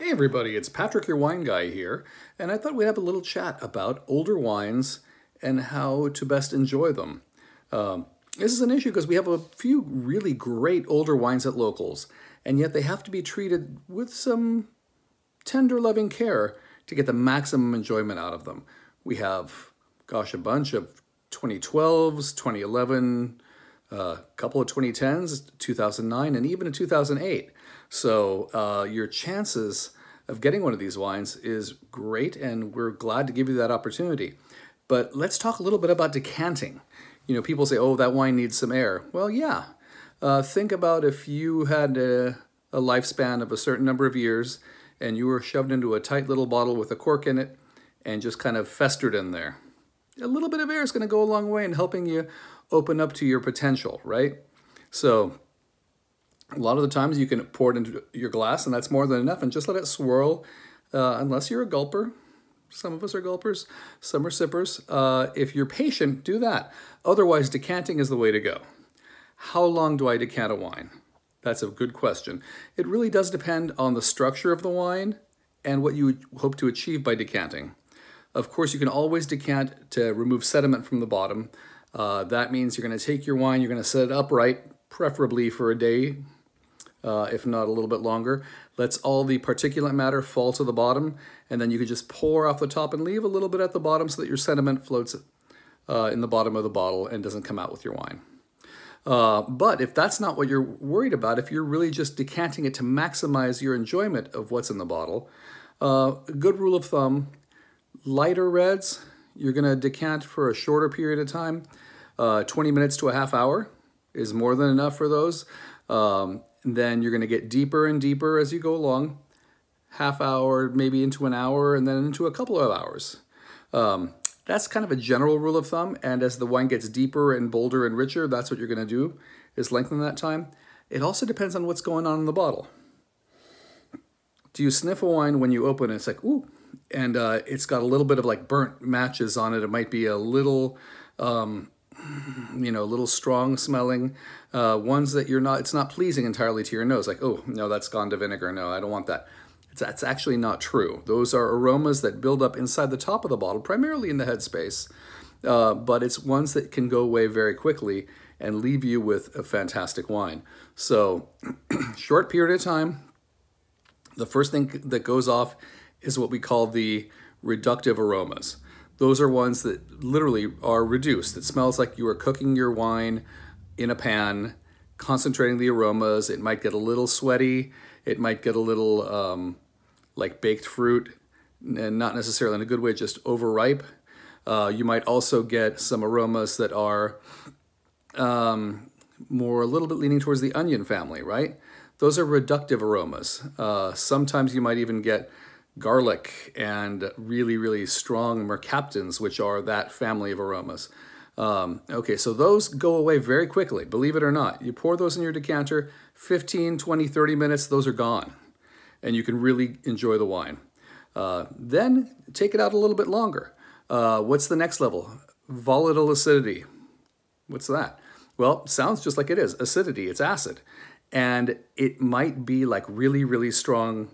Hey everybody, it's Patrick, your wine guy here, and I thought we'd have a little chat about older wines and how to best enjoy them. This is an issue because we have a few really great older wines at locals, and yet they have to be treated with some tender, loving care to get the maximum enjoyment out of them. We have, gosh, a bunch of 2012s, 2011, a couple of 2010s, 2009, and even a 2008. So your chances of getting one of these wines is great, and we're glad to give you that opportunity. But let's talk a little bit about decanting. You know, people say, oh, that wine needs some air. Well, yeah. Think about if you had a lifespan of a certain number of years and you were shoved into a tight little bottle with a cork in it and just kind of festered in there. A little bit of air is going to go a long way in helping you open up to your potential, right? So a lot of the times you can pour it into your glass and that's more than enough, and just let it swirl, unless you're a gulper. Some of us are gulpers, some are sippers. If you're patient, do that. Otherwise, decanting is the way to go. How long do I decant a wine? That's a good question. It really does depend on the structure of the wine and what you hope to achieve by decanting. Of course, you can always decant to remove sediment from the bottom. That means you're going to take your wine, you're going to set it upright, preferably for a day, if not a little bit longer. Lets all the particulate matter fall to the bottom, and then you can just pour off the top and leave a little bit at the bottom so that your sediment floats in the bottom of the bottle and doesn't come out with your wine. But if that's not what you're worried about, if you're really just decanting it to maximize your enjoyment of what's in the bottle, a good rule of thumb, lighter reds, you're going to decant for a shorter period of time. 20 minutes to a half hour is more than enough for those. Then you're going to get deeper and deeper as you go along. Half hour, maybe into an hour, and then into a couple of hours. That's kind of a general rule of thumb, and as the wine gets deeper and bolder and richer, that's what you're going to do, is lengthen that time. It also depends on what's going on in the bottle. Do you sniff a wine when you open it? It's like, ooh, and it's got a little bit of like burnt matches on it. It might be a little, a little strong smelling. Ones that it's not pleasing entirely to your nose. Like, oh, no, that's gone to vinegar. No, I don't want that. That's actually not true. Those are aromas that build up inside the top of the bottle, primarily in the headspace. But it's ones that can go away very quickly and leave you with a fantastic wine. So, short period of time. The first thing that goes off is what we call the reductive aromas. Those are ones that literally are reduced. It smells like you are cooking your wine in a pan, concentrating the aromas. It might get a little sweaty. It might get a little like baked fruit, and not necessarily in a good way, just overripe. You might also get some aromas that are more a little bit leaning towards the onion family, right? Those are reductive aromas. Sometimes you might even get garlic and really, really strong mercaptans, which are that family of aromas. Okay, so those go away very quickly, believe it or not. You pour those in your decanter, 15, 20, 30 minutes, those are gone. And you can really enjoy the wine. Then take it out a little bit longer. What's the next level? Volatile acidity. What's that? Well, sounds just like it is. Acidity, it's acid. And it might be like really, really strong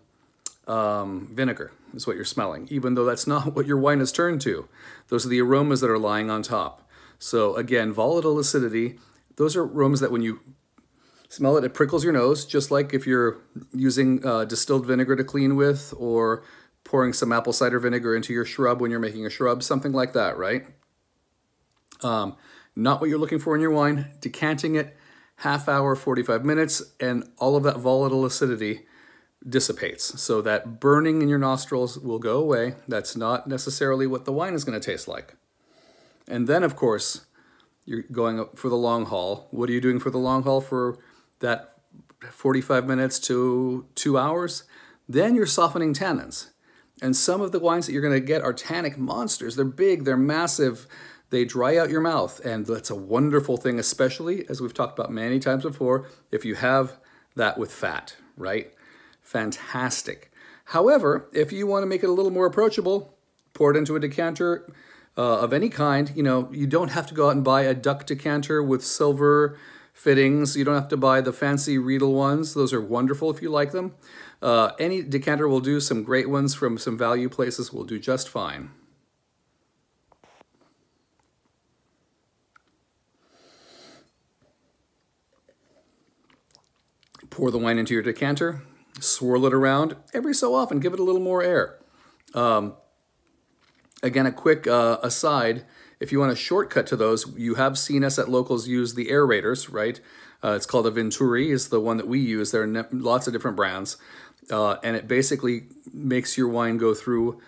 vinegar is what you're smelling, even though that's not what your wine has turned to. Those are the aromas that are lying on top. So again, volatile acidity, those are aromas that when you smell it, it prickles your nose, just like if you're using distilled vinegar to clean with, or pouring some apple cider vinegar into your shrub when you're making a shrub, something like that, right? Not what you're looking for in your wine. Decanting it, half hour, 45 minutes, and all of that volatile acidity dissipates. So that burning in your nostrils will go away. That's not necessarily what the wine is going to taste like. And then, of course, you're going for the long haul. What are you doing for the long haul for that 45 minutes to 2 hours? Then you're softening tannins. And some of the wines that you're going to get are tannic monsters. They're big, they're massive, they dry out your mouth. And that's a wonderful thing, especially, as we've talked about many times before, if you have that with fat, right? Fantastic. However, if you want to make it a little more approachable, pour it into a decanter of any kind. You know, you don't have to go out and buy a duck decanter with silver fittings. You don't have to buy the fancy Riedel ones. Those are wonderful if you like them. Any decanter will do. Some great ones from some value places will do just fine. Pour the wine into your decanter, swirl it around. Every so often, give it a little more air. Again, a quick aside, if you want a shortcut to those, you have seen us at Locals use the aerators, right? It's called a Venturi, is the one that we use. There are lots of different brands. And it basically makes your wine go through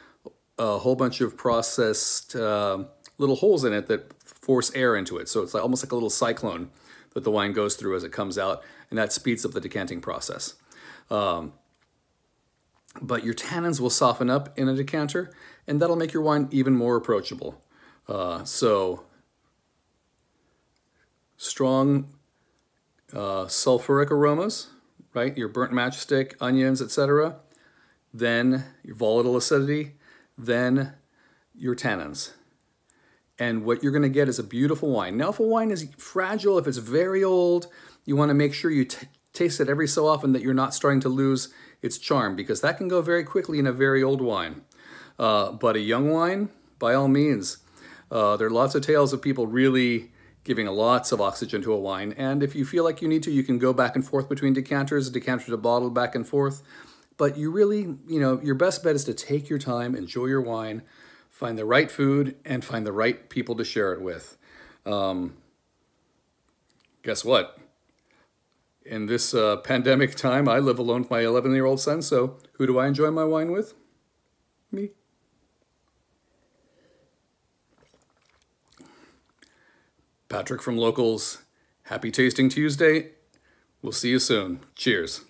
a whole bunch of processed little holes in it that force air into it. So it's like, almost like a little cyclone that the wine goes through as it comes out, and that speeds up the decanting process. But your tannins will soften up in a decanter, and that'll make your wine even more approachable. So strong sulfuric aromas, right? Your burnt matchstick, onions, etc. Then your volatile acidity, then your tannins. And what you're going to get is a beautiful wine. Now, if a wine is fragile, if it's very old, you want to make sure you taste it every so often, that you're not starting to lose its charm, because that can go very quickly in a very old wine. But a young wine, by all means, there are lots of tales of people really giving lots of oxygen to a wine. And if you feel like you need to, you can go back and forth between decanters, decanter to bottle, back and forth. But you really, your best bet is to take your time, enjoy your wine, find the right food, and find the right people to share it with. Guess what? In this pandemic time, I live alone with my 11-year-old son, so who do I enjoy my wine with? Me. Patrick from Locals, happy Tasting Tuesday. We'll see you soon. Cheers.